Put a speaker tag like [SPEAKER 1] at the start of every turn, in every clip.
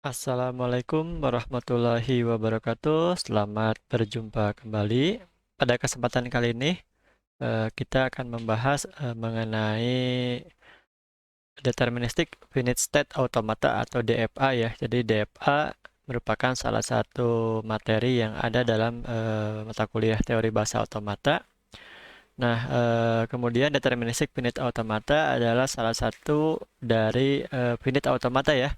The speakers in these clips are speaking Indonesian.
[SPEAKER 1] Assalamualaikum warahmatullahi wabarakatuh. Selamat berjumpa kembali. Pada kesempatan kali ini, kita akan membahas mengenai Deterministic Finite State Automata atau DFA ya. Jadi DFA merupakan salah satu materi yang ada dalam mata kuliah teori bahasa otomata. Nah, kemudian Deterministic Finite Automata adalah salah satu dari finite automata ya.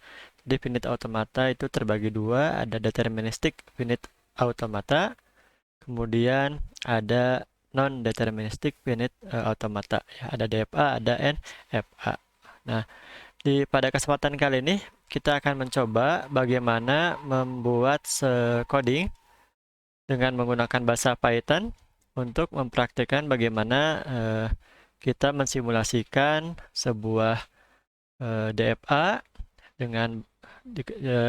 [SPEAKER 1] Jadi finite automata itu terbagi dua, ada deterministic finite automata, kemudian ada non-deterministic finite automata. Ya, ada DFA, ada NFA. Nah, pada kesempatan kali ini kita akan mencoba bagaimana membuat coding dengan menggunakan bahasa Python untuk mempraktikkan bagaimana kita mensimulasikan sebuah DFA dengan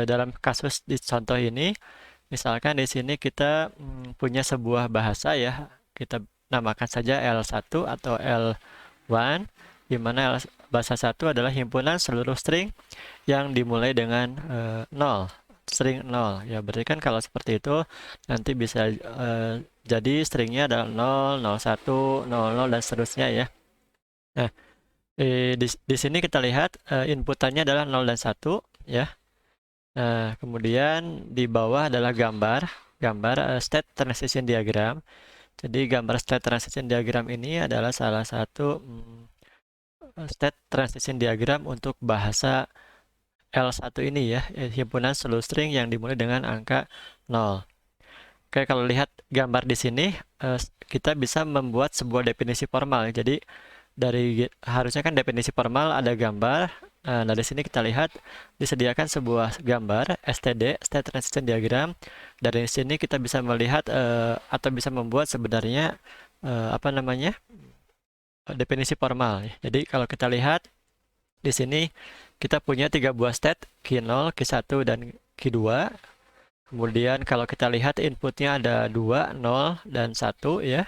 [SPEAKER 1] dalam kasus di contoh ini, misalkan di sini kita punya sebuah bahasa ya, kita namakan saja L1 atau L1, di mana bahasa 1 adalah himpunan seluruh string yang dimulai dengan 0, string 0. Ya, berarti kan kalau seperti itu nanti bisa jadi stringnya adalah 0, 01, 00 dan seterusnya ya. Nah, di sini kita lihat inputannya adalah 0 dan 1 ya. Nah, kemudian di bawah adalah gambar state transition diagram. Jadi gambar state transition diagram ini adalah salah satu state transition diagram untuk bahasa L1 ini ya, himpunan seluruh string yang dimulai dengan angka 0. Oke, kalau lihat gambar di sini, kita bisa membuat sebuah definisi formal. Jadi harusnya kan definisi formal ada gambar. Nah, dari sini kita lihat disediakan sebuah gambar STD, State Transition Diagram. Dari sini kita bisa melihat atau bisa membuat sebenarnya apa namanya definisi formal. Jadi kalau kita lihat di sini kita punya tiga buah state, Q0, Q1, dan Q2. Kemudian kalau kita lihat inputnya ada 2, 0, dan 1 ya.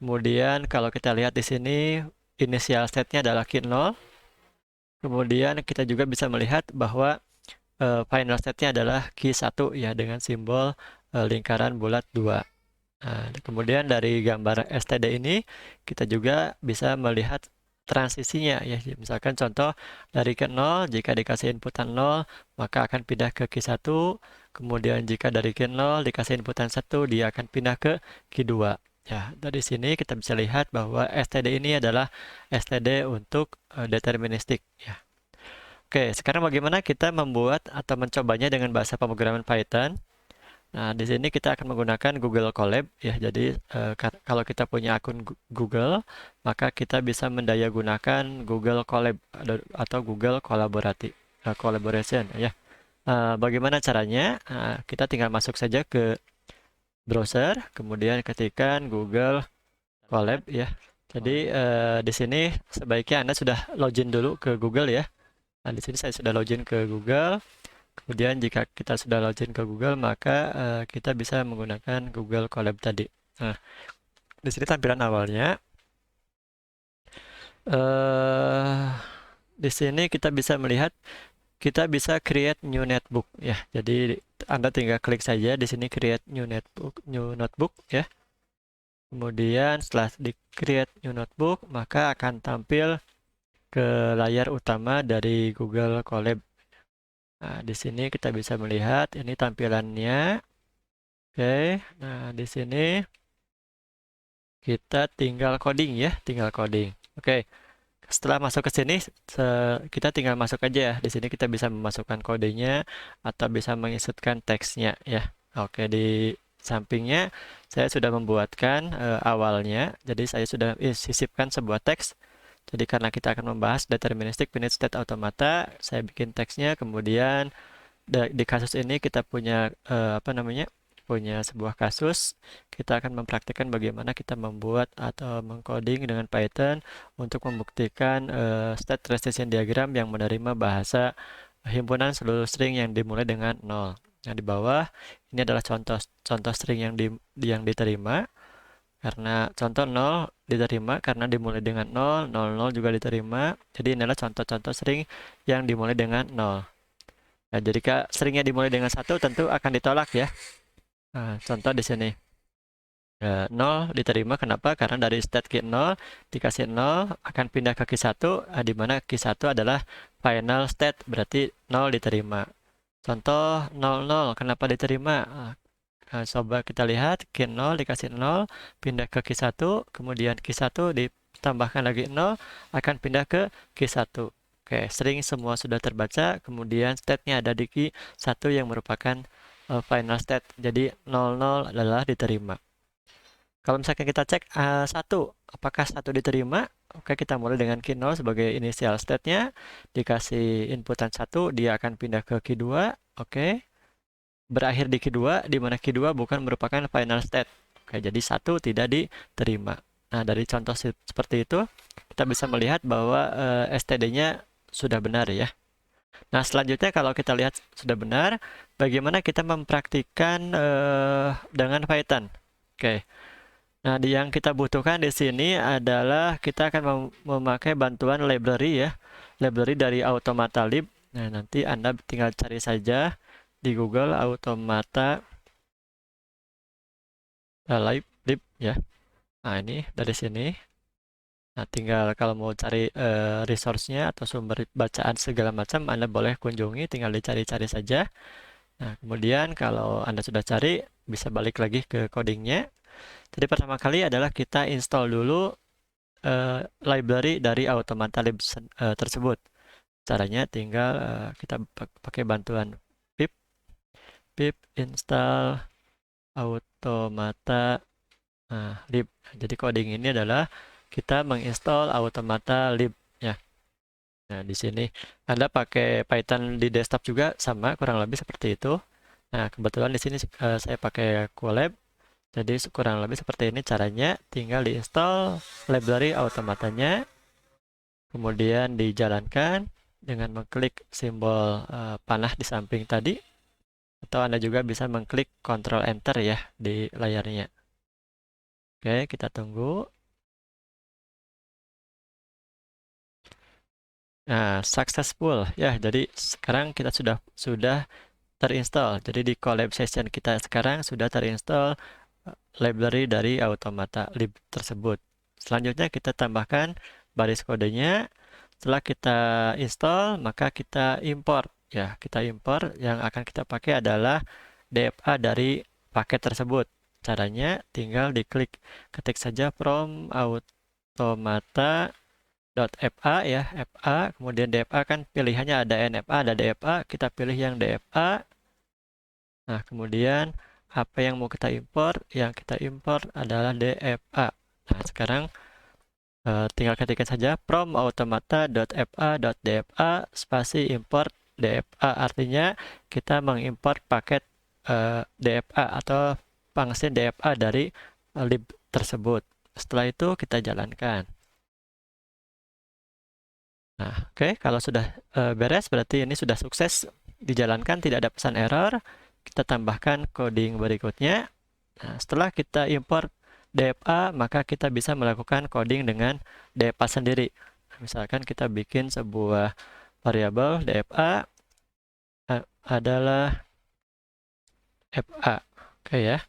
[SPEAKER 1] Kemudian kalau kita lihat di sini initial state-nya adalah Q0. Kemudian kita juga bisa melihat bahwa final state-nya adalah Q1 ya dengan simbol lingkaran bulat 2. Nah, kemudian dari gambar STD ini kita juga bisa melihat transisinya ya. Misalkan contoh dari ke 0 jika dikasih inputan 0 maka akan pindah ke Q1. Kemudian jika dari ke 0 dikasih inputan 1 dia akan pindah ke Q2. Ya, dari sini kita bisa lihat bahwa STD ini adalah STD untuk deterministik ya. Oke, sekarang bagaimana kita membuat atau mencobanya dengan bahasa pemrograman Python? Nah, di sini kita akan menggunakan Google Colab ya. Jadi kalau kita punya akun Google, maka kita bisa mendayagunakan Google Colab atau Google Collaboration ya. Bagaimana caranya? Kita tinggal masuk saja ke browser, kemudian ketikkan Google Colab ya. Jadi di sini sebaiknya Anda sudah login dulu ke Google ya. Nah, di sini saya sudah login ke Google. Kemudian jika kita sudah login ke Google, maka kita bisa menggunakan Google Colab tadi. Nah, di sini tampilan awalnya. Uh, di sini kita bisa melihat kita bisa create new notebook ya. Jadi Anda tinggal klik saja di sini create new notebook ya. Kemudian setelah di create new notebook, maka akan tampil ke layar utama dari Google Colab. Nah, di sini kita bisa melihat ini tampilannya. Oke, nah di sini kita tinggal coding ya, tinggal coding. Oke, setelah masuk ke sini, kita tinggal masuk aja ya. Di sini kita bisa memasukkan kodenya atau bisa menginsertkan teksnya ya. Oke, di sampingnya saya sudah membuatkan awalnya. Jadi saya sudah sisipkan sebuah teks. Jadi karena kita akan membahas deterministic finite state automata, saya bikin teksnya. Kemudian di kasus ini kita punya apa namanya? Punya sebuah kasus, kita akan mempraktikkan bagaimana kita membuat atau mengcoding dengan Python untuk membuktikan state transition diagram yang menerima bahasa himpunan seluruh string yang dimulai dengan 0. Yang di bawah ini adalah contoh string yang diterima karena contoh 0 diterima karena dimulai dengan 0, 00 juga diterima. Jadi ini adalah contoh-contoh string yang dimulai dengan 0. Nah, jadi seringnya dimulai dengan 1 tentu akan ditolak ya. Nah, contoh di sini. 0 diterima, kenapa? Karena dari state key 0 dikasih 0 akan pindah ke key 1, di mana key 1 adalah final state, berarti 0 diterima. Contoh 00, kenapa diterima? Coba kita lihat, key 0 dikasih 0, pindah ke key 1, kemudian key 1 ditambahkan lagi 0, akan pindah ke key 1. Oke, string semua sudah terbaca, kemudian state-nya ada di key 1 yang merupakan final state, jadi 00 adalah diterima. Kalau misalkan kita cek 1, apakah 1 diterima? Oke, kita mulai dengan key 0 sebagai initial state-nya, dikasih inputan 1, dia akan pindah ke key 2, oke. Berakhir di key 2, di mana key 2 bukan merupakan final state. Oke, jadi 1 tidak diterima. Nah, dari contoh seperti itu, kita bisa melihat bahwa STD-nya sudah benar ya. Nah, selanjutnya kalau kita lihat sudah benar, bagaimana kita mempraktikkan dengan Python? Oke. Nah, yang kita butuhkan di sini adalah kita akan memakai bantuan library ya. Library dari Automata Lib. Nah, nanti Anda tinggal cari saja di Google Automata Lib ya. Nah, ini dari sini. Nah, tinggal kalau mau cari resource-nya atau sumber bacaan segala macam, Anda boleh kunjungi, tinggal dicari-cari saja. Nah, kemudian kalau Anda sudah cari, bisa balik lagi ke codingnya. Jadi pertama kali adalah kita install dulu library dari Automata Lib tersebut. Caranya tinggal kita pakai bantuan pip install Automata Lib. Jadi coding ini adalah kita menginstall Automata Lib ya. Nah, di sini Anda pakai Python di desktop juga sama kurang lebih seperti itu. Nah, kebetulan di sini saya pakai Colab. Jadi kurang lebih seperti ini caranya, tinggal diinstal library automatanya, kemudian dijalankan dengan mengklik simbol panah di samping tadi, atau Anda juga bisa mengklik Ctrl Enter ya di layarnya. Oke, kita tunggu. Nah, successful ya. Jadi sekarang kita sudah terinstall. Jadi di Colab session kita sekarang sudah terinstall library dari Automata Lib tersebut. Selanjutnya kita tambahkan baris kodenya. Setelah kita install, maka kita import. Ya, kita import. Yang akan kita pakai adalah DFA dari paket tersebut. Caranya tinggal diklik, ketik saja from automata.fa ya, fa. Kemudian DFA kan pilihannya ada NFA, ada DFA. Kita pilih yang DFA. Nah, kemudian apa yang mau kita import? Yang kita import adalah DFA. Nah, sekarang tinggal ketikkan saja from automata.fa.dfa spasi import DFA. Artinya kita mengimport paket DFA atau function DFA dari lib tersebut. Setelah itu kita jalankan. Nah, oke, kalau sudah beres berarti ini sudah sukses dijalankan, tidak ada pesan error. Kita tambahkan coding berikutnya. Nah, setelah kita import DFA, maka kita bisa melakukan coding dengan DFA sendiri. Misalkan kita bikin sebuah variabel DFA adalah FA. Oke ya.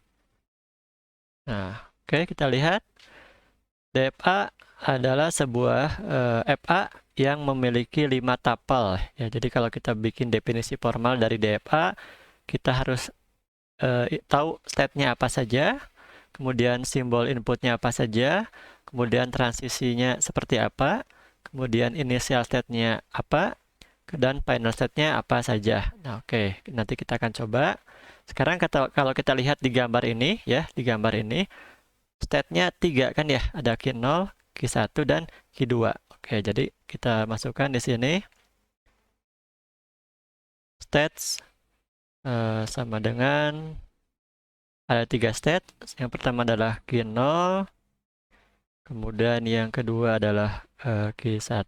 [SPEAKER 1] Nah, oke, kita lihat DFA adalah sebuah FA yang memiliki 5 tuple. Ya, jadi kalau kita bikin definisi formal dari DFA, kita harus tahu state-nya apa saja, kemudian simbol inputnya apa saja, kemudian transisinya seperti apa, kemudian initial state-nya apa, dan final state-nya apa saja. Nah, oke, nanti kita akan coba. Sekarang kalau kita lihat di gambar ini, ya, di gambar ini, state-nya 3 kan ya, ada key 0, key 1, dan key 2. Oke, jadi kita masukkan di sini states sama dengan ada 3 state. Yang pertama adalah key 0, kemudian yang kedua adalah key 1,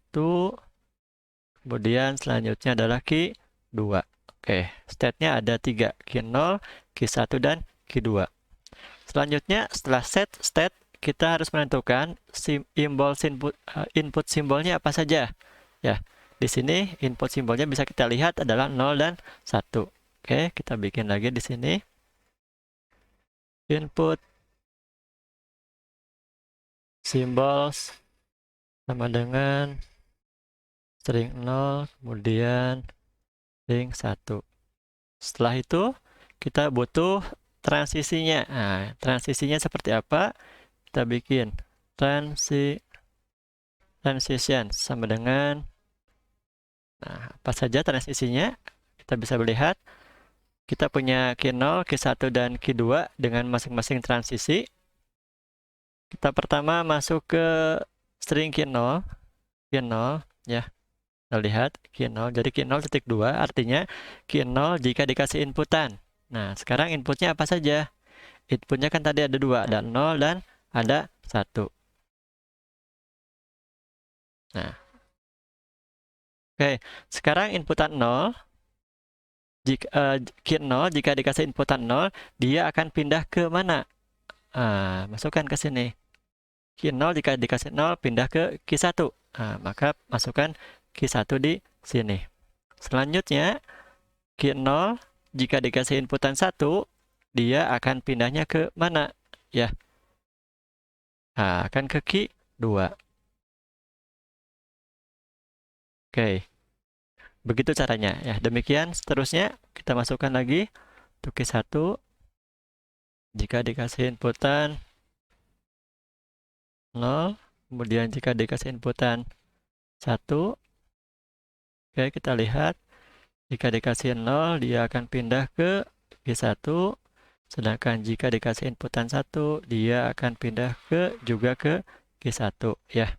[SPEAKER 1] kemudian selanjutnya adalah key 2. Oke, state-nya ada 3, key 0, key 1, dan key 2. Selanjutnya, setelah set state, kita harus menentukan input simbolnya apa saja. Ya, di sini input simbolnya bisa kita lihat adalah 0 dan 1. Oke, kita bikin lagi di sini. Input symbols sama dengan string 0, kemudian string 1. Setelah itu, kita butuh transisinya. Nah, transisinya seperti apa? Kita bikin transition sama dengan, nah, apa saja transisinya? Kita bisa melihat, kita punya key 0, key 1, dan key 2 dengan masing-masing transisi. Kita pertama masuk ke string key 0, ya. Kita lihat key 0, jadi key 0.2 artinya key 0 jika dikasih inputan. Nah, sekarang inputnya apa saja? Inputnya kan tadi ada 2, ada 0 dan ada 1. Nah, oke, sekarang inputan 0, key 0 jika dikasih inputan 0, dia akan pindah ke mana? Nah, masukkan ke sini. Key 0 jika dikasih 0 pindah ke key 1. Nah, maka masukkan key 1 di sini. Selanjutnya, key 0 jika dikasih inputan 1, dia akan pindahnya ke mana? Ya. Nah, akan ke key 2. Oke. Begitu caranya. Ya, demikian seterusnya kita masukkan lagi untuk key 1 jika dikasih inputan 0, kemudian jika dikasih inputan 1, oke, kita lihat jika dikasih 0 dia akan pindah ke key 1, sedangkan jika dikasih inputan 1 dia akan pindah juga ke key 1, ya.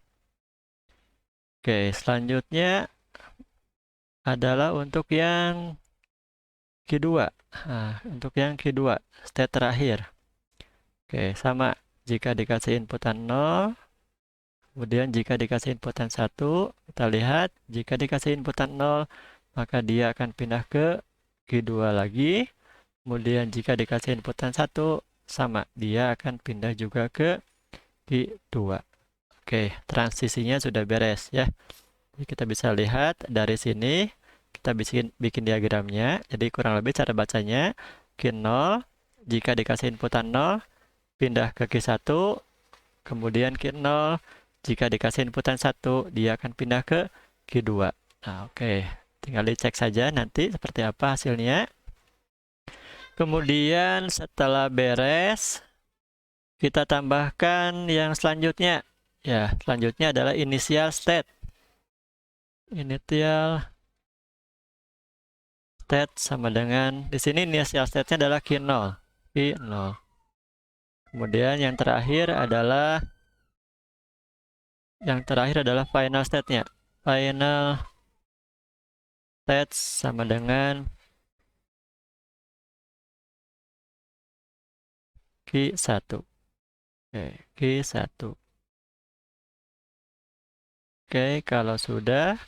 [SPEAKER 1] Oke, selanjutnya adalah untuk yang key 2. Nah, untuk yang key 2, state terakhir. Oke, sama. Jika dikasih inputan 0, kemudian jika dikasih inputan 1, kita lihat jika dikasih inputan 0, maka dia akan pindah ke key 2 lagi. Kemudian jika dikasih inputan 1, sama. Dia akan pindah juga ke key 2. Oke, transisinya sudah beres ya. Jadi kita bisa lihat dari sini, kita bikin diagramnya. Jadi kurang lebih cara bacanya, key 0, jika dikasih inputan 0, pindah ke key 1, kemudian key 0, jika dikasih inputan 1, dia akan pindah ke key 2. Nah, oke. Tinggal dicek saja nanti seperti apa hasilnya. Kemudian setelah beres, kita tambahkan yang selanjutnya. Ya, selanjutnya adalah initial state. Initial state sama dengan, di sini initial state-nya adalah key 0. Key 0. Kemudian yang terakhir adalah final state-nya. Final state sama dengan key 1. Oke, key 1. Oke, kalau sudah,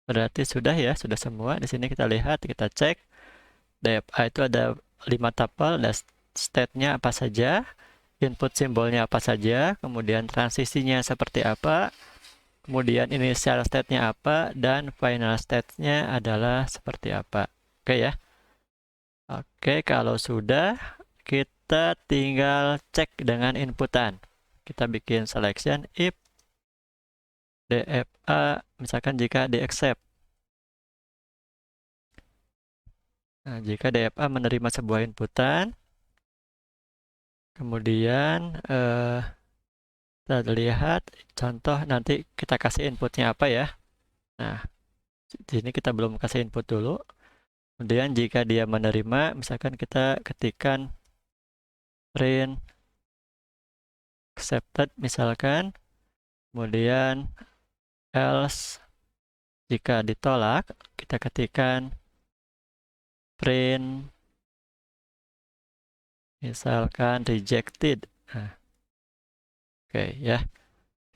[SPEAKER 1] berarti sudah ya, sudah semua. Di sini kita lihat, kita cek. DFA itu ada 5 tuple, ada state-nya apa saja, input simbolnya apa saja, kemudian transisinya seperti apa, kemudian initial state-nya apa, dan final state-nya adalah seperti apa. Oke ya. Oke, kalau sudah, kita tinggal cek dengan inputan. Kita bikin selection if DFA, misalkan jika di accept. Nah, jika DFA menerima sebuah inputan, kemudian kita lihat contoh nanti kita kasih inputnya apa ya. Nah, di sini kita belum kasih input dulu. Kemudian jika dia menerima, misalkan kita ketikkan print accepted misalkan, kemudian else, jika ditolak, kita ketikkan print misalkan rejected. Nah, oke ya.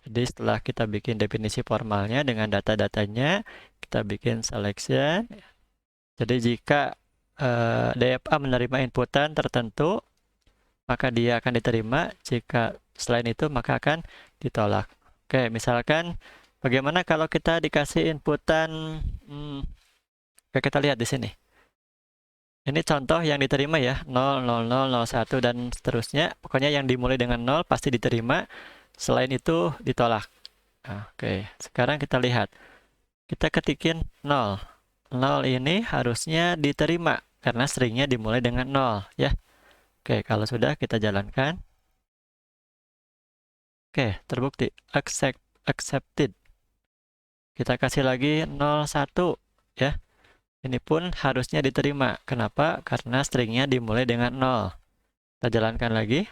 [SPEAKER 1] Jadi setelah kita bikin definisi formalnya dengan data-datanya, kita bikin selection. Jadi jika DFA menerima inputan tertentu, maka dia akan diterima. Jika selain itu, maka akan ditolak. Oke, misalkan Bagaimana kalau kita dikasih inputan, kita lihat di sini. Ini contoh yang diterima ya, 0, 0, 0, 0, 1, dan seterusnya. Pokoknya yang dimulai dengan 0 pasti diterima, selain itu ditolak. Oke, sekarang kita lihat. Kita ketikin 0. 0 ini harusnya diterima, karena stringnya dimulai dengan 0, ya. Oke, kalau sudah kita jalankan. Oke, terbukti. Accepted. Kita kasih lagi 0, 1, ya. Ini pun harusnya diterima. Kenapa? Karena stringnya dimulai dengan 0. Kita jalankan lagi.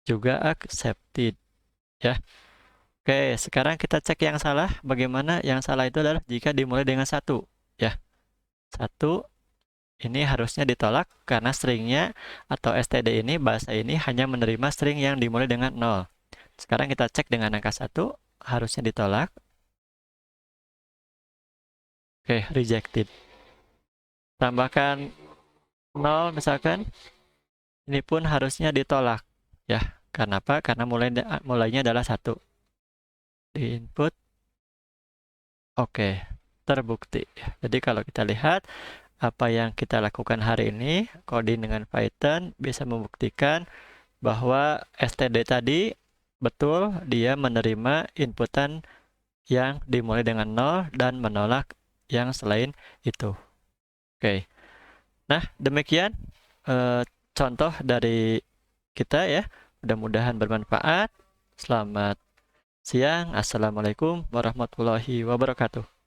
[SPEAKER 1] Juga accepted. Ya. Oke, sekarang kita cek yang salah. Bagaimana? Yang salah itu adalah jika dimulai dengan 1. Ya. 1. Ini harusnya ditolak karena stringnya atau std ini, bahasa ini hanya menerima string yang dimulai dengan 0. Sekarang kita cek dengan angka 1. Harusnya ditolak. Oke, rejected. Tambahkan 0 misalkan. Ini pun harusnya ditolak. Ya, karena apa? Karena mulainya adalah 1. Di input. Oke, terbukti. Jadi kalau kita lihat apa yang kita lakukan hari ini, coding dengan Python bisa membuktikan bahwa std tadi betul dia menerima inputan yang dimulai dengan 0 dan menolak yang selain itu. Oke. Nah, demikian contoh dari kita ya. Mudah-mudahan bermanfaat. Selamat siang. Assalamualaikum warahmatullahi wabarakatuh.